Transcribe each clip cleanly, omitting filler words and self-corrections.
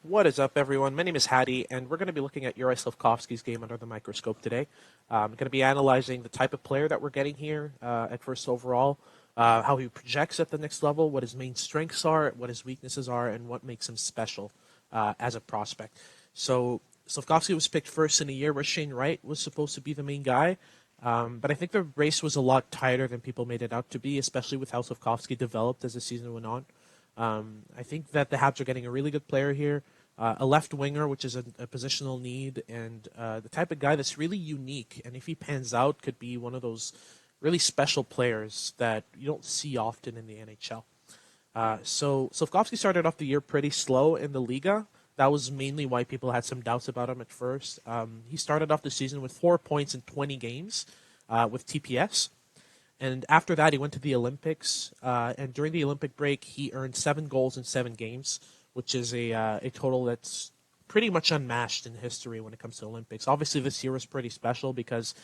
What is up, everyone? My name is Hattie, and we're going to be looking at Juraj Slafkovský's game under the microscope today. I'm going to be analyzing the type of player that we're getting here at first overall, how he projects at the next level, what his main strengths are, what his weaknesses are, and what makes him special as a prospect. So Slafkovský was picked first in a year where Shane Wright was supposed to be the main guy, but I think the race was a lot tighter than people made it out to be, especially with how Slafkovský developed as the season went on. I think that the Habs are getting a really good player here, a left winger, which is a positional need, and the type of guy that's really unique. And if he pans out, could be one of those really special players that you don't see often in the NHL. So Slafkovský started off the year pretty slow in the Liga. That was mainly why people had some doubts about him at first. He started off the season with 4 points in 20 games with TPS. And after that, he went to the Olympics. And during the Olympic break, he earned 7 goals in 7 games, which is a total that's pretty much unmatched in history when it comes to Olympics. Obviously, this year was pretty special because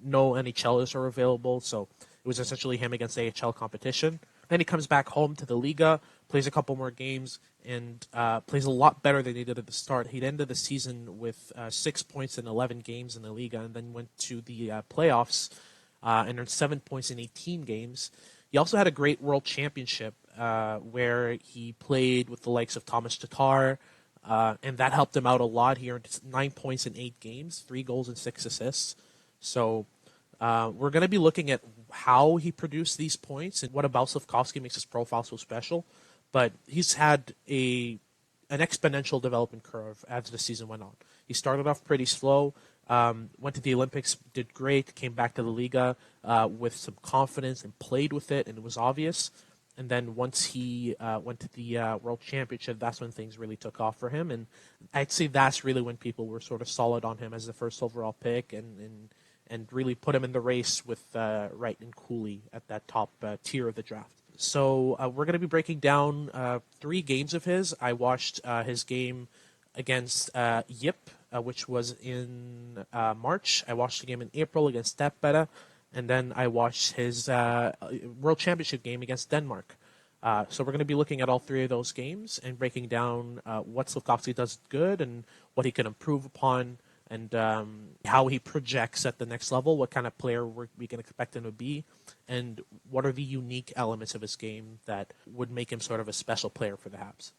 no NHLers are available, so it was essentially him against AHL competition. Then he comes back home to the Liga, plays a couple more games, and plays a lot better than he did at the start. He'd ended the season with 6 points in 11 games in the Liga, and then went to the playoffs and earned 7 points in 18 games. He also had a great World Championship where he played with the likes of Thomas Tatar, and that helped him out a lot. He earned 9 points in 8 games, 3 goals and 6 assists. So we're going to be looking at how he produced these points and what about Slafkovský makes his profile so special. But he's had an exponential development curve as the season went on. He started off pretty slow, went to the Olympics, did great, came back to the Liga with some confidence and played with it, and it was obvious. And then once he went to the World Championship, that's when things really took off for him. And I'd say that's really when people were sort of solid on him as the first overall pick and really put him in the race with Wright and Cooley at that top tier of the draft. So we're going to be breaking down 3 games of his. I watched his game against Yip, which was in March. I watched the game in April against Tappara. And then I watched his World Championship game against Denmark. So we're going to be looking at all 3 of those games and breaking down what Slafkovský does good and what he can improve upon and how he projects at the next level, what kind of player we can expect him to be, and what are the unique elements of his game that would make him sort of a special player for the Habs.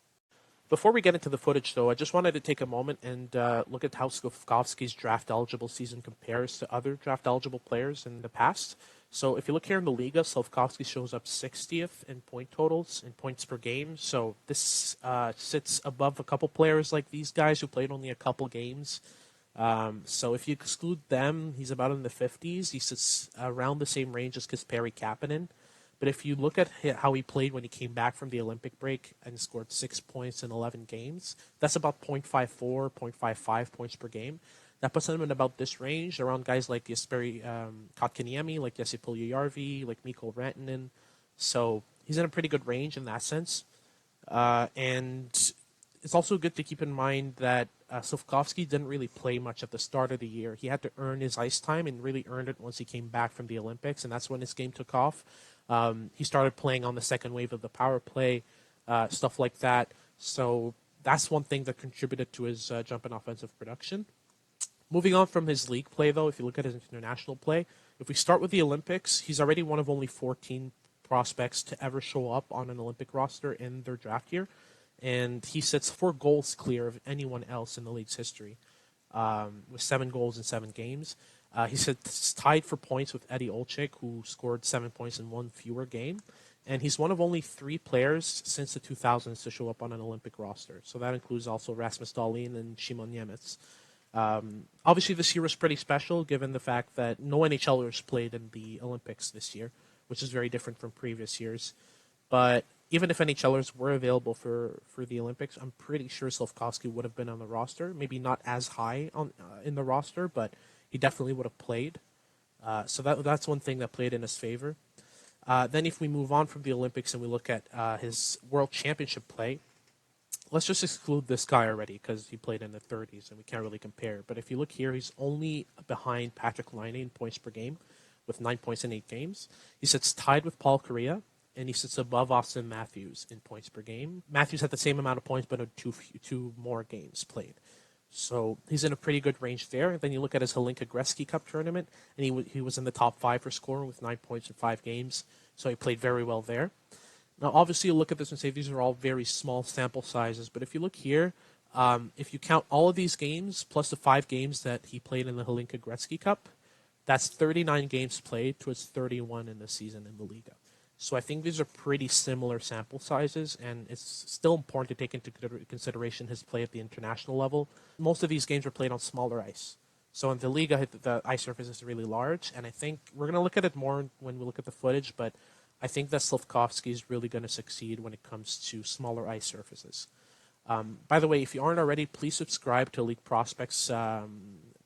Before we get into the footage, though, I just wanted to take a moment and look at how Slafkovský's draft-eligible season compares to other draft-eligible players in the past. So if you look here in the Liga, Slafkovský shows up 60th in point totals, in points per game. So this sits above a couple players like these guys who played only a couple games. So if you exclude them, he's about in the 50s. He sits around the same range as Kasperi Kapanen. But if you look at how he played when he came back from the Olympic break and scored 6 points in 11 games, that's about 0.54, 0.55 points per game. That puts him in about this range, around guys like Jesperi Kotkaniemi, like Jesse Puljujärvi, like Mikko Rantanen. So he's in a pretty good range in that sense. And it's also good to keep in mind that Slafkovský didn't really play much at the start of the year. He had to earn his ice time and really earned it once he came back from the Olympics, and that's when his game took off. He started playing on the second wave of the power play, stuff like that. So that's one thing that contributed to his jump in offensive production. Moving on from his league play, though, if you look at his international play, if we start with the Olympics, he's already one of only 14 prospects to ever show up on an Olympic roster in their draft year. And he sits 4 goals clear of anyone else in the league's history, with 7 goals in 7 games. He sits tied for points with Eddie Olczyk, who scored 7 points in 1 fewer game. And he's one of only 3 players since the 2000s to show up on an Olympic roster. So that includes also Rasmus Dahlin and Szymon Niemiec. Obviously, this year was pretty special, given the fact that no NHLers played in the Olympics this year, which is very different from previous years. But even if NHLers were available for the Olympics, I'm pretty sure Slafkovský would have been on the roster. Maybe not as high in the roster, but he definitely would have played. So that's one thing that played in his favor. Then if we move on from the Olympics and we look at his World Championship play, let's just exclude this guy already because he played in the 30s and we can't really compare. But if you look here, he's only behind Patrick Laine in points per game with 9 points in 8 games. He sits tied with Paul Kariya and he sits above Austin Matthews in points per game. Matthews had the same amount of points, but two more games played. So he's in a pretty good range there. And then you look at his Hlinka Gretzky Cup tournament, and he was in the top 5 for scoring with 9 points in 5 games. So he played very well there. Now, obviously, you look at this and say these are all very small sample sizes. But if you look here, if you count all of these games plus the 5 games that he played in the Hlinka Gretzky Cup, that's 39 games played to his 31 in the season in the Liga. So I think these are pretty similar sample sizes, and it's still important to take into consideration his play at the international level. Most of these games were played on smaller ice. So in the Liga, the ice surface is really large, and I think we're going to look at it more when we look at the footage, but I think that Slafkovský is really going to succeed when it comes to smaller ice surfaces. By the way, if you aren't already, please subscribe to Elite Prospects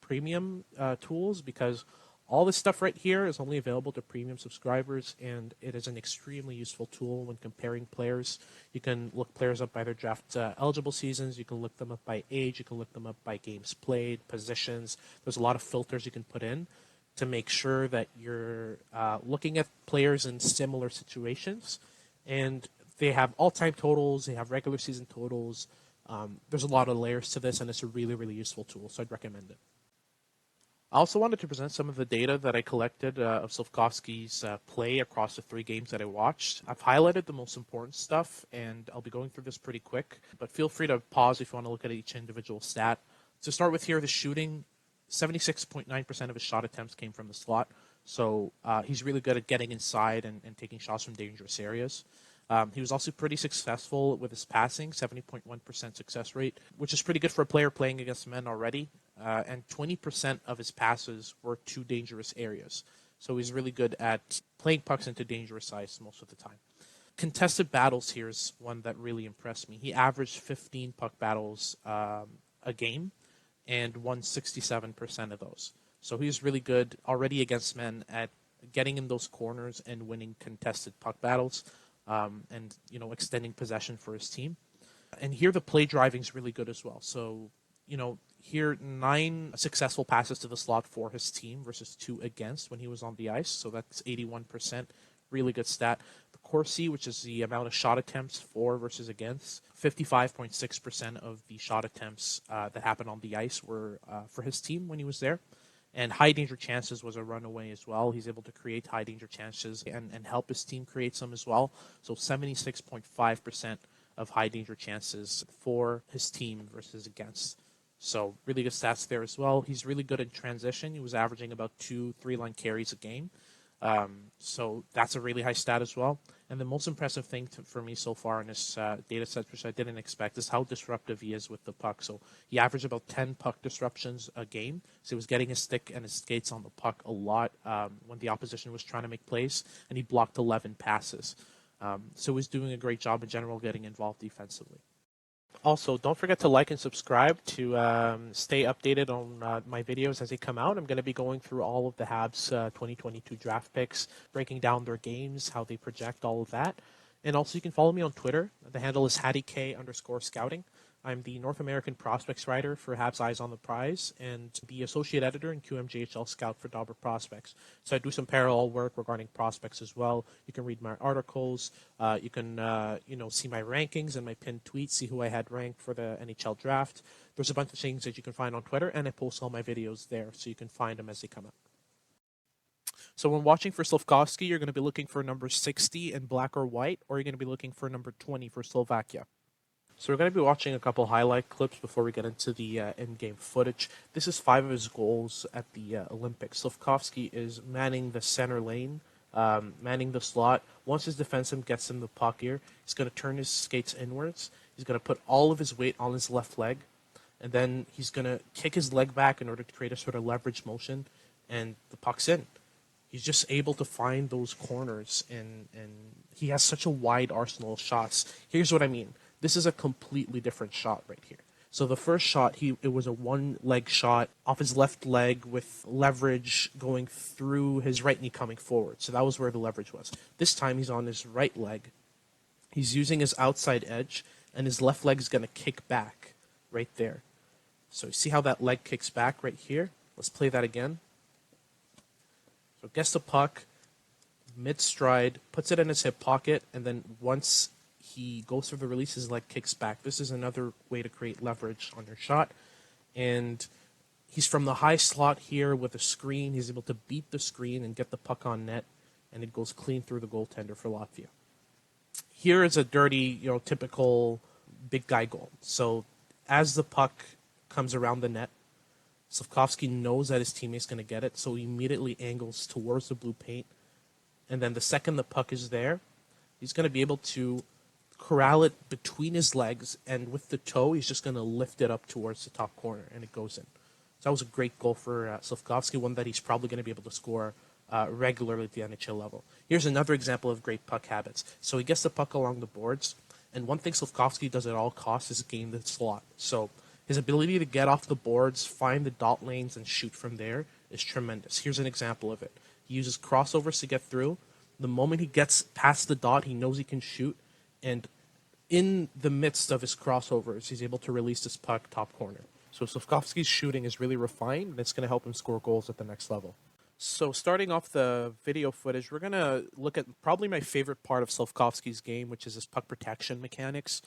premium tools, because all this stuff right here is only available to premium subscribers, and it is an extremely useful tool when comparing players. You can look players up by their draft eligible seasons. You can look them up by age. You can look them up by games played, positions. There's a lot of filters you can put in to make sure that you're looking at players in similar situations. And they have all-time totals. They have regular season totals. There's a lot of layers to this, and it's a really, really useful tool, so I'd recommend it. I also wanted to present some of the data that I collected of Slafkovsky's play across the 3 games that I watched. I've highlighted the most important stuff, and I'll be going through this pretty quick, but feel free to pause if you want to look at each individual stat. To start with here, the shooting, 76.9% of his shot attempts came from the slot, so he's really good at getting inside and taking shots from dangerous areas. He was also pretty successful with his passing, 70.1% success rate, which is pretty good for a player playing against men already. And 20% of his passes were to dangerous areas. So he's really good at playing pucks into dangerous ice most of the time. Contested battles here is one that really impressed me. He averaged 15 puck battles a game and won 67% of those. So he's really good already against men at getting in those corners and winning contested puck battles. And extending possession for his team. And here the play driving is really good as well. So, here 9 successful passes to the slot for his team versus 2 against when he was on the ice. So that's 81%. Really good stat. The Corsi, which is the amount of shot attempts for versus against, 55.6% of the shot attempts that happened on the ice were for his team when he was there. And high danger chances was a runaway as well. He's able to create high danger chances and help his team create some as well. So 76.5% of high danger chances for his team versus against. So really good stats there as well. He's really good in transition. He was averaging about 2 3-line carries a game. So that's a really high stat as well. And the most impressive thing for me so far in this data set, which I didn't expect, is how disruptive he is with the puck. So he averaged about 10 puck disruptions a game. So he was getting his stick and his skates on the puck a lot when the opposition was trying to make plays, and he blocked 11 passes. So he's doing a great job in general getting involved defensively. Also, don't forget to like and subscribe to stay updated on my videos as they come out. I'm going to be going through all of the Habs 2022 draft picks, breaking down their games, how they project, all of that. And also, you can follow me on Twitter. The handle is HattieK_scouting. I'm the North American prospects writer for Habs Eyes on the Prize and the associate editor and QMJHL scout for Dauber Prospects. So I do some parallel work regarding prospects as well. You can read my articles. You can see my rankings and my pinned tweets, see who I had ranked for the NHL draft. There's a bunch of things that you can find on Twitter, and I post all my videos there, so you can find them as they come out. So when watching for Slafkovský, you're going to be looking for number 60 in black or white, or you're going to be looking for number 20 for Slovakia. So we're going to be watching a couple highlight clips before we get into the in-game footage. This is 5 of his goals at the Olympics. Slafkovský is manning the center lane, manning the slot. Once his defenseman gets him the puck here, he's going to turn his skates inwards. He's going to put all of his weight on his left leg, and then he's going to kick his leg back in order to create a sort of leverage motion, and the puck's in. He's just able to find those corners, and he has such a wide arsenal of shots. Here's what I mean. This is a completely different shot right here. So the first shot, it was a one-leg shot off his left leg with leverage going through his right knee coming forward. So that was where the leverage was. This time he's on his right leg. He's using his outside edge, and his left leg is going to kick back right there. So you see how that leg kicks back right here? Let's play that again. So gets the puck, mid-stride, puts it in his hip pocket, and then once he goes through the release, his leg kicks back. This is another way to create leverage on your shot. And he's from the high slot here with a screen. He's able to beat the screen and get the puck on net, and it goes clean through the goaltender for Latvia. Here is a dirty, typical big guy goal. So as the puck comes around the net, Slafkovský knows that his teammate's going to get it, so he immediately angles towards the blue paint. And then the second the puck is there, he's going to be able to corral it between his legs, and with the toe, he's just going to lift it up towards the top corner, and it goes in. So that was a great goal for Slafkovský, one that he's probably going to be able to score regularly at the NHL level. Here's another example of great puck habits. So he gets the puck along the boards, and one thing Slafkovský does at all costs is gain the slot. So his ability to get off the boards, find the dot lanes, and shoot from there is tremendous. Here's an example of it. He uses crossovers to get through. The moment he gets past the dot, he knows he can shoot, and in the midst of his crossovers, he's able to release this puck top corner. So Slafkovský's shooting is really refined, and it's going to help him score goals at the next level. So starting off the video footage, we're going to look at probably my favorite part of Slafkovský's game, which is his puck protection mechanics.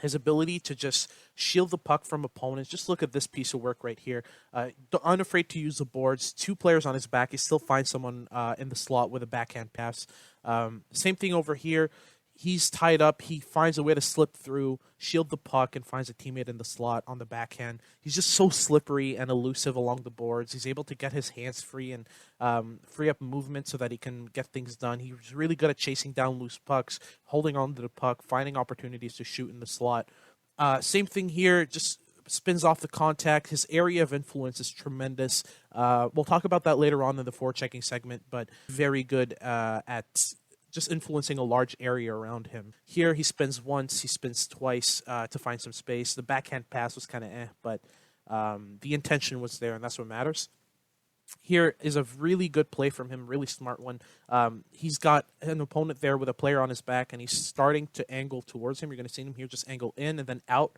His ability to just shield the puck from opponents. Just look at this piece of work right here. Unafraid to use the boards. 2 players on his back. He still finds someone in the slot with a backhand pass. Same thing over here. He's tied up. He finds a way to slip through, shield the puck, and finds a teammate in the slot on the backhand. He's just so slippery and elusive along the boards. He's able to get his hands free and free up movement so that he can get things done. He's really good at chasing down loose pucks, holding on to the puck, finding opportunities to shoot in the slot. Same thing here, just spins off the contact. His area of influence is tremendous. We'll talk about that later on in the forechecking segment, but very good at just influencing a large area around him. Here he spins once, he spins twice to find some space. The backhand pass was kind of but the intention was there, and that's what matters. Here is a really good play from him, really smart one. He's got an opponent there with a player on his back, and he's starting to angle towards him. You're going to see him here just angle in and then out,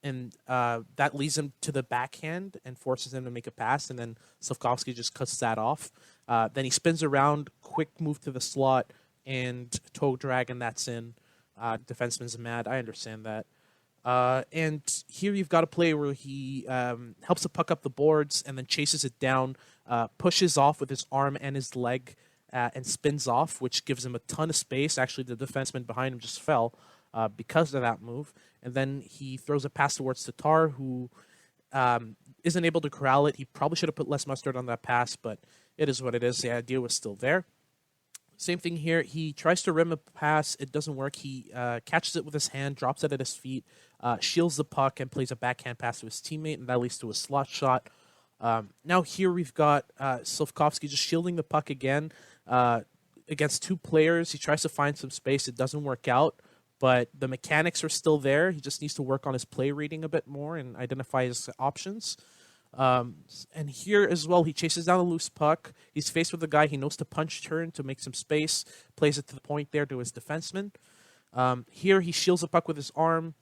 and that leads him to the backhand and forces him to make a pass, and then Slafkovský just cuts that off. Then he spins around, quick move to the slot, and toe drag, and that's in. Defenseman's mad. I understand that. And here you've got a play where he helps the puck up the boards and then chases it down, pushes off with his arm and his leg, and spins off, which gives him a ton of space. Actually, the defenseman behind him just fell because of that move. And then he throws a pass towards Tatar, who isn't able to corral it. He probably should have put less mustard on that pass, but it is what it is. The idea was still there. Same thing here. He tries to rim a pass. It doesn't work. He catches it with his hand, drops it at his feet, shields the puck, and plays a backhand pass to his teammate, and that leads to a slot shot. Now here we've got Slafkovský just shielding the puck again against 2 players. He tries to find some space. It doesn't work out, but the mechanics are still there. He just needs to work on his play reading a bit more and identify his options. And here as well, he chases down a loose puck. He's faced with a guy he knows to punch turn to make some space, plays it to the point there to his defenseman. Here he shields the puck with his arm.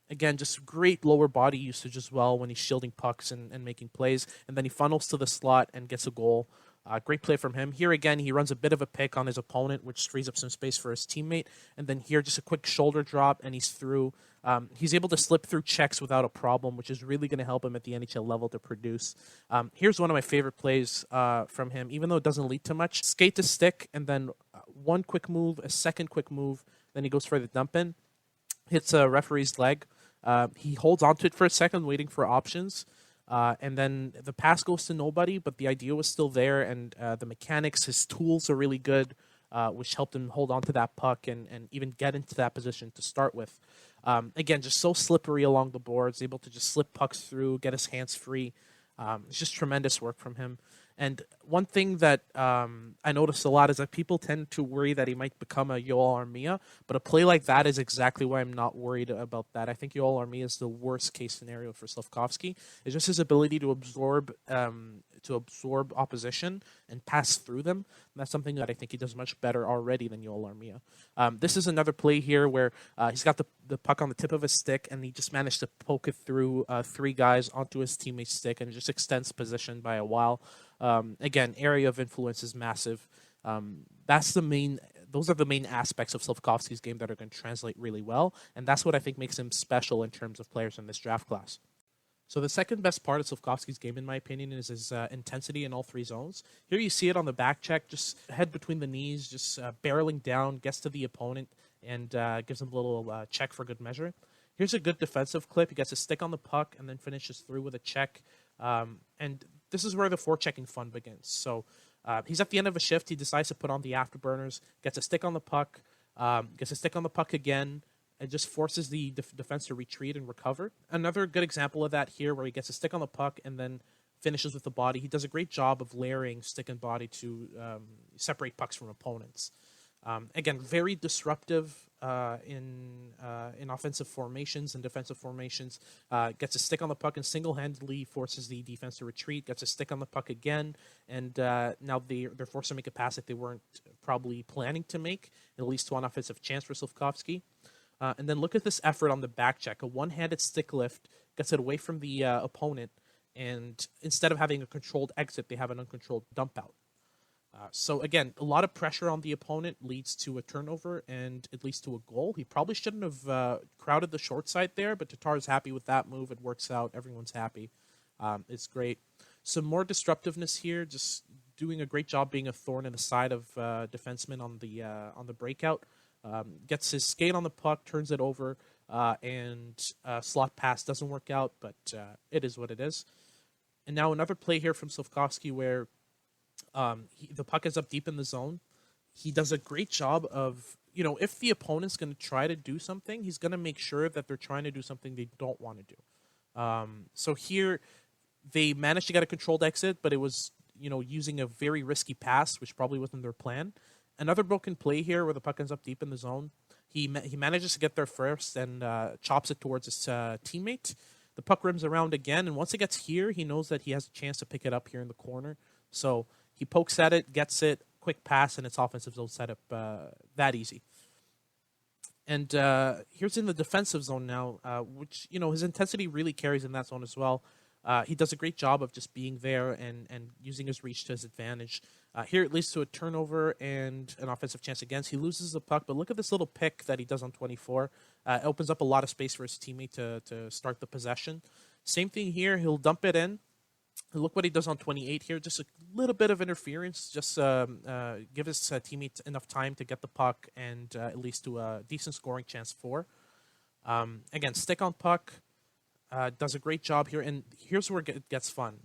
Again, just great lower body usage as well when he's shielding pucks and making plays. And then he funnels to the slot and gets a goal. Great play from him. Here again, he runs a bit of a pick on his opponent, which frees up some space for his teammate. And then here, just a quick shoulder drop, and he's through. He's able to slip through checks without a problem, which is really going to help him at the NHL level to produce. Here's one of my favorite plays from him, even though it doesn't lead to much. Skate to stick, and then one quick move, a second quick move. Then he goes for the dump in, hits a referee's leg. He holds onto it for a second, waiting for options. And then the pass goes to nobody, but the idea was still there, and the mechanics, his tools are really good, which helped him hold on to that puck and even get into that position to start with. Again, just so slippery along the boards, able to just slip pucks through, get his hands free. It's just tremendous work from him. And one thing that I noticed a lot is that people tend to worry that he might become a Yoel Armia, but a play like that is exactly why I'm not worried about that. I think Yoel Armia is the worst case scenario for Slafkovský. It's just his ability to absorb opposition and pass through them. And that's something that I think he does much better already than Yoel Armia. This is another play here where he's got the puck on the tip of his stick, and he just managed to poke it through 3 guys onto his teammate's stick, and it just extends position by a while. Again, area of influence is massive. Those are the main aspects of Slafkovsky's game that are going to translate really well, and that's what I think makes him special in terms of players in this draft class. So the second best part of Slafkovsky's game, in my opinion, is his intensity in all three zones. Here you see it on the back check, just head between the knees, just barreling down, gets to the opponent, and gives him a little check for good measure. Here's a good defensive clip. He gets a stick on the puck and then finishes through with a check. And this is where the forechecking fun begins. So he's at the end of a shift. He decides to put on the afterburners, gets a stick on the puck, gets a stick on the puck again, and just forces the defense to retreat and recover. Another good example of that here where he gets a stick on the puck and then finishes with the body. He does a great job of layering stick and body to separate pucks from opponents. Again, very disruptive in offensive formations and defensive formations. Gets a stick on the puck and single-handedly forces the defense to retreat. Gets a stick on the puck again, and now they're forced to make a pass that they weren't probably planning to make. It leads to an offensive chance for Slafkovsky. And then look at this effort on the back check. A one-handed stick lift gets it away from the opponent, and instead of having a controlled exit, they have an uncontrolled dump out. So again, a lot of pressure on the opponent leads to a turnover, and it leads to a goal. He probably shouldn't have crowded the short side there, but Tatar's happy with that move. It works out. Everyone's happy. It's great. Some more disruptiveness here, just doing a great job being a thorn in the side of defensemen on the breakout. Gets his skate on the puck, turns it over, and slot pass doesn't work out, but it is what it is. And now another play here from Slafkovsky where the puck is up deep in the zone. He does a great job of, if the opponent's going to try to do something, he's going to make sure that they're trying to do something they don't want to do. So here, they managed to get a controlled exit, but it was, using a very risky pass, which probably wasn't their plan. Another broken play here where the puck ends up deep in the zone. He manages to get there first and chops it towards his teammate. The puck rims around again, and once it gets here, he knows that he has a chance to pick it up here in the corner. So he pokes at it, gets it, quick pass, and it's offensive zone setup that easy. And here's in the defensive zone now, which, his intensity really carries in that zone as well. He does a great job of just being there and using his reach to his advantage. Here it leads to a turnover and an offensive chance against. He loses the puck, but look at this little pick that he does on 24. It opens up a lot of space for his teammate to start the possession. Same thing here. He'll dump it in. Look what he does on 28 here. Just a little bit of interference. Just give his teammate enough time to get the puck and it leads to a decent scoring chance for. Again, stick on puck. Does a great job here. And here's where it gets fun.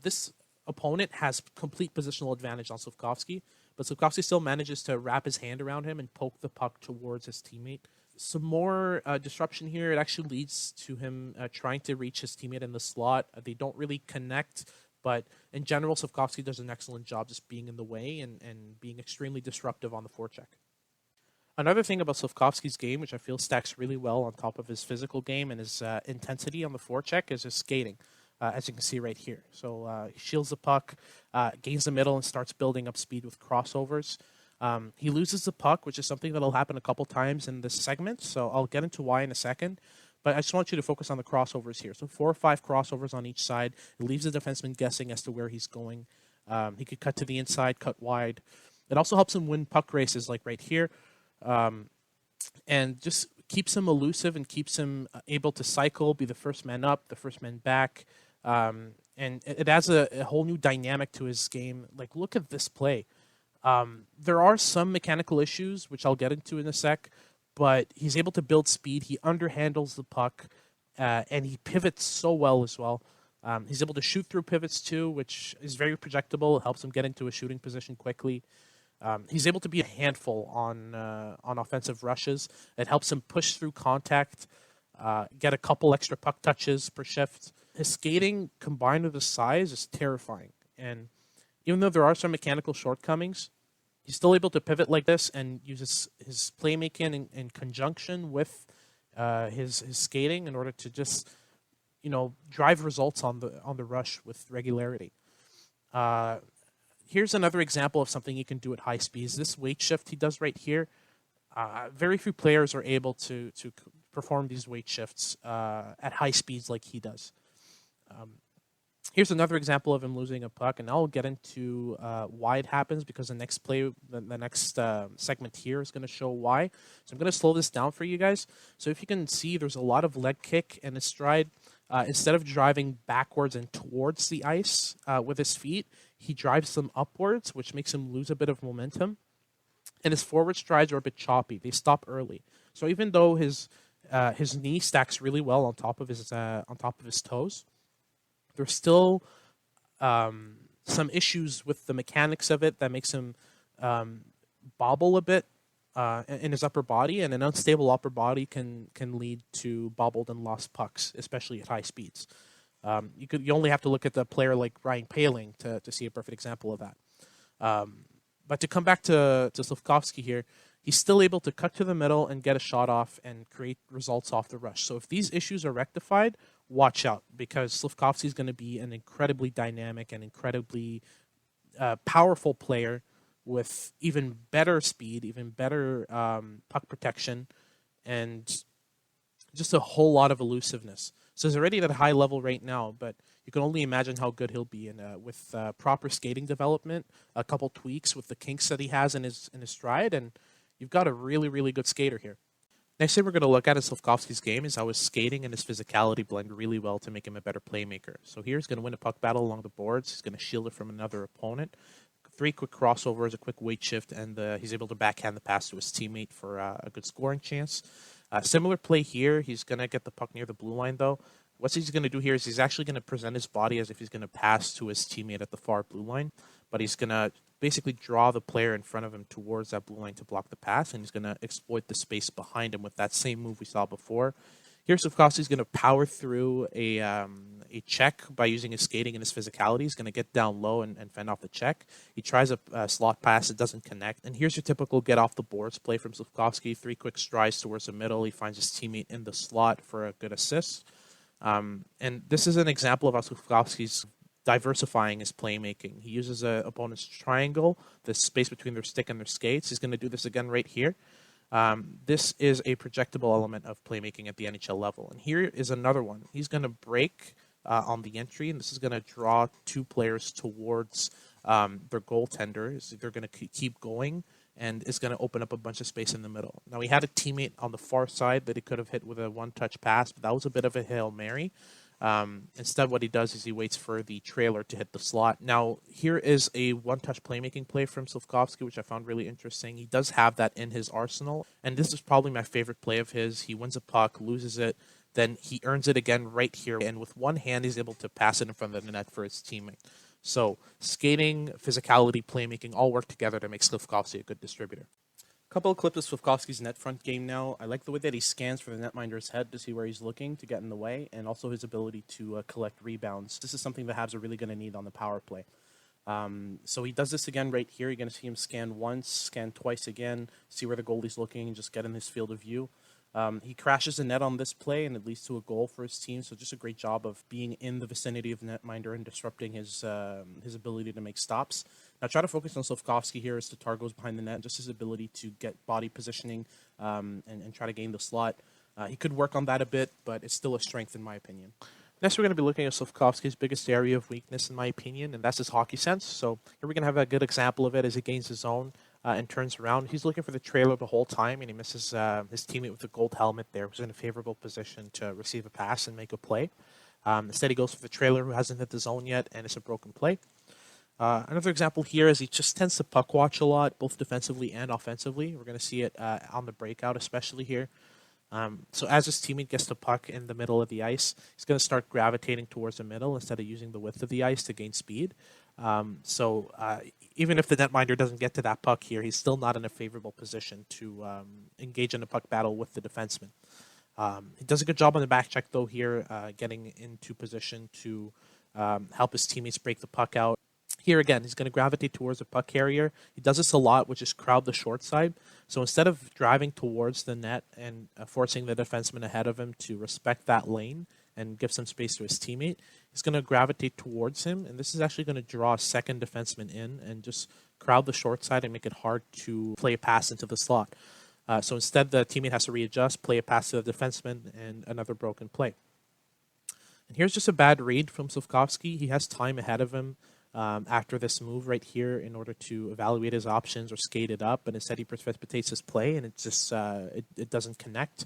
This opponent has complete positional advantage on Slafkovsky, but Slafkovsky still manages to wrap his hand around him and poke the puck towards his teammate. Some more disruption here. It actually leads to him trying to reach his teammate in the slot. They don't really connect, but in general, Slafkovsky does an excellent job just being in the way and being extremely disruptive on the forecheck. Another thing about Slafkovsky's game, which I feel stacks really well on top of his physical game and his intensity on the forecheck, is his skating, as you can see right here. So he shields the puck, gains the middle, and starts building up speed with crossovers. He loses the puck, which is something that'll happen a couple times in this segment, so I'll get into why in a second. But I just want you to focus on the crossovers here. So 4 or 5 crossovers on each side. It leaves the defenseman guessing as to where he's going. He could cut to the inside, cut wide. It also helps him win puck races like right here. And just keeps him elusive and keeps him able to cycle, be the first man up, the first man back. And it adds a whole new dynamic to his game. Like, look at this play. There are some mechanical issues, which I'll get into in a sec, but he's able to build speed. He underhandles the puck, and he pivots so well as well. He's able to shoot through pivots too, which is very projectable. It helps him get into a shooting position quickly. He's able to be a handful on offensive rushes. It helps him push through contact, get a couple extra puck touches per shift. His skating combined with his size is terrifying. And even though there are some mechanical shortcomings, he's still able to pivot like this and use his playmaking in conjunction with his skating in order to just drive results on the rush with regularity. Here's another example of something he can do at high speeds. This weight shift he does right here. Very few players are able to perform these weight shifts at high speeds like he does. Here's another example of him losing a puck, and I'll get into why it happens because the next segment here is going to show why. So I'm going to slow this down for you guys. So if you can see, there's a lot of leg kick and his stride. Instead of driving backwards and towards the ice with his feet, he drives them upwards, which makes him lose a bit of momentum. And his forward strides are a bit choppy. They stop early. So even though his knee stacks really well on top of his toes, there's still some issues with the mechanics of it that makes him bobble a bit in his upper body, and an unstable upper body can lead to bobbled and lost pucks, especially at high speeds. You only have to look at the player like Ryan Poehling to see a perfect example of that. But to come back to Slafkovský here, he's still able to cut to the middle and get a shot off and create results off the rush. So if these issues are rectified, watch out, because Slafkovský is going to be an incredibly dynamic and incredibly powerful player with even better speed, even better puck protection, and just a whole lot of elusiveness. So he's already at a high level right now, but you can only imagine how good he'll be with proper skating development, a couple tweaks with the kinks that he has in his stride, and you've got a really, really good skater here. Next thing we're going to look at in Slafkovský's game is how his skating and his physicality blend really well to make him a better playmaker. So here he's going to win a puck battle along the boards. He's going to shield it from another opponent. 3 quick crossovers, a quick weight shift, and he's able to backhand the pass to his teammate for a good scoring chance. Similar play here. He's going to get the puck near the blue line, though. What he's going to do here is he's actually going to present his body as if he's going to pass to his teammate at the far blue line, but he's going to basically draw the player in front of him towards that blue line to block the pass, and he's going to exploit the space behind him with that same move we saw before. Here, Slafkovský's going to power through a check by using his skating and his physicality. He's going to get down low and fend off the check. He tries a slot pass. It doesn't connect. And here's your typical get-off-the-boards play from Slafkovský. 3 quick strides towards the middle. He finds his teammate in the slot for a good assist. And this is an example of how Slafkovský's diversifying his playmaking. He uses an opponent's triangle, the space between their stick and their skates. He's going to do this again right here. This is a projectable element of playmaking at the NHL level. And here is another one. He's going to break on the entry, and this is going to draw 2 players towards their goaltender. They're going to keep going, and it's going to open up a bunch of space in the middle. Now, he had a teammate on the far side that he could have hit with a one-touch pass, but that was a bit of a Hail Mary. Instead, what he does is he waits for the trailer to hit the slot. Now, here is a one-touch playmaking play from Slafkovský, which I found really interesting. He does have that in his arsenal, and this is probably my favorite play of his. He wins a puck, loses it, then he earns it again right here, and with one hand, he's able to pass it in front of the net for his teammate. So, skating, physicality, playmaking all work together to make Slafkovský a good distributor. Couple of clips of Slafkovský's net front game now. I like the way that he scans for the netminder's head to see where he's looking to get in the way, and also his ability to collect rebounds. This is something the Habs are really going to need on the power play. So he does this again right here. You're going to see him scan once, scan twice again, see where the goalie's looking, and just get in his field of view. He crashes the net on this play, and it leads to a goal for his team. So just a great job of being in the vicinity of the netminder and disrupting his ability to make stops. Now, try to focus on Slafkovský here as Tatar goes behind the net, just his ability to get body positioning and try to gain the slot. He could work on that a bit, but it's still a strength in my opinion. Next, we're going to be looking at Slafkovský's biggest area of weakness, in my opinion, and that's his hockey sense. So here we're going to have a good example of it as he gains his own and turns around. He's looking for the trailer the whole time, and he misses his teammate with the gold helmet there, who's in a favorable position to receive a pass and make a play. Instead, he goes for the trailer who hasn't hit the zone yet, and it's a broken play. Another example here is he just tends to puck watch a lot, both defensively and offensively. We're going to see it on the breakout, especially here. So as his teammate gets the puck in the middle of the ice, he's going to start gravitating towards the middle instead of using the width of the ice to gain speed. So even if the netminder doesn't get to that puck here, he's still not in a favorable position to engage in a puck battle with the defenseman. He does a good job on the back check, though, here, getting into position to help his teammates break the puck out. Here again, he's going to gravitate towards the puck carrier. He does this a lot, which is crowd the short side. So instead of driving towards the net and forcing the defenseman ahead of him to respect that lane and give some space to his teammate, he's going to gravitate towards him. And this is actually going to draw a second defenseman in and just crowd the short side and make it hard to play a pass into the slot. So instead, the teammate has to readjust, play a pass to the defenseman, and another broken play. Here's just a bad read from Slafkovský. He has time ahead of him after this move right here in order to evaluate his options or skate it up, and instead he precipitates his play, and it just it doesn't connect.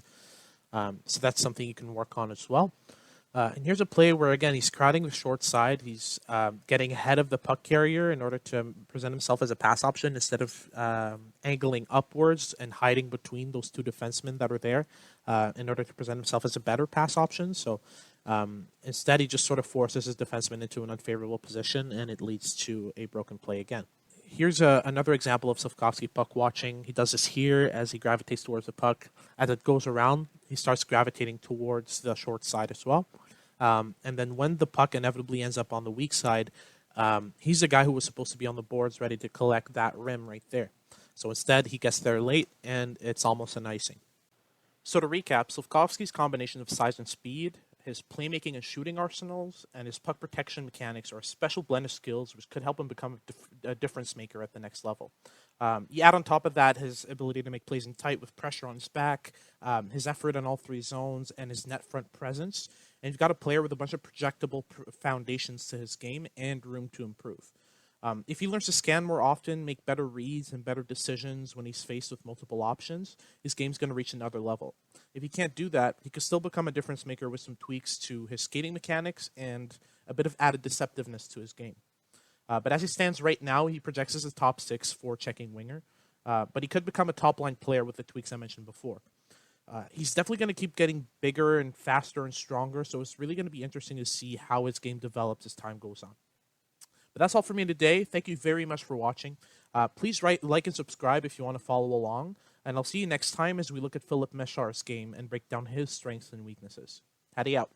So that's something you can work on as well. And here's a play where, again, he's crowding the short side. He's getting ahead of the puck carrier in order to present himself as a pass option instead of angling upwards and hiding between those two defensemen that are there in order to present himself as a better pass option. So instead, he just sort of forces his defenseman into an unfavorable position, and it leads to a broken play again. Here's another example of Slafkovský puck watching. He does this here as he gravitates towards the puck. As it goes around, he starts gravitating towards the short side as well. And then when the puck inevitably ends up on the weak side, he's the guy who was supposed to be on the boards ready to collect that rim right there. So instead, he gets there late, and it's almost an icing. So to recap, Slafkovský's combination of size and speed, his playmaking and shooting arsenals, and his puck protection mechanics are a special blend of skills which could help him become a difference maker at the next level. You add on top of that his ability to make plays in tight with pressure on his back, his effort in all three zones, and his net front presence. And you've got a player with a bunch of projectable foundations to his game and room to improve. If he learns to scan more often, make better reads and better decisions when he's faced with multiple options, his game's going to reach another level. If he can't do that, he could still become a difference maker with some tweaks to his skating mechanics and a bit of added deceptiveness to his game. But as he stands right now, he projects as a top 6 checking winger. But he could become a top-line player with the tweaks I mentioned before. He's definitely going to keep getting bigger and faster and stronger, so it's really going to be interesting to see how his game develops as time goes on. But that's all for me today. Thank you very much for watching. Please like and subscribe if you want to follow along. And I'll see you next time as we look at Philip Meshar's game and break down his strengths and weaknesses. Hattie out.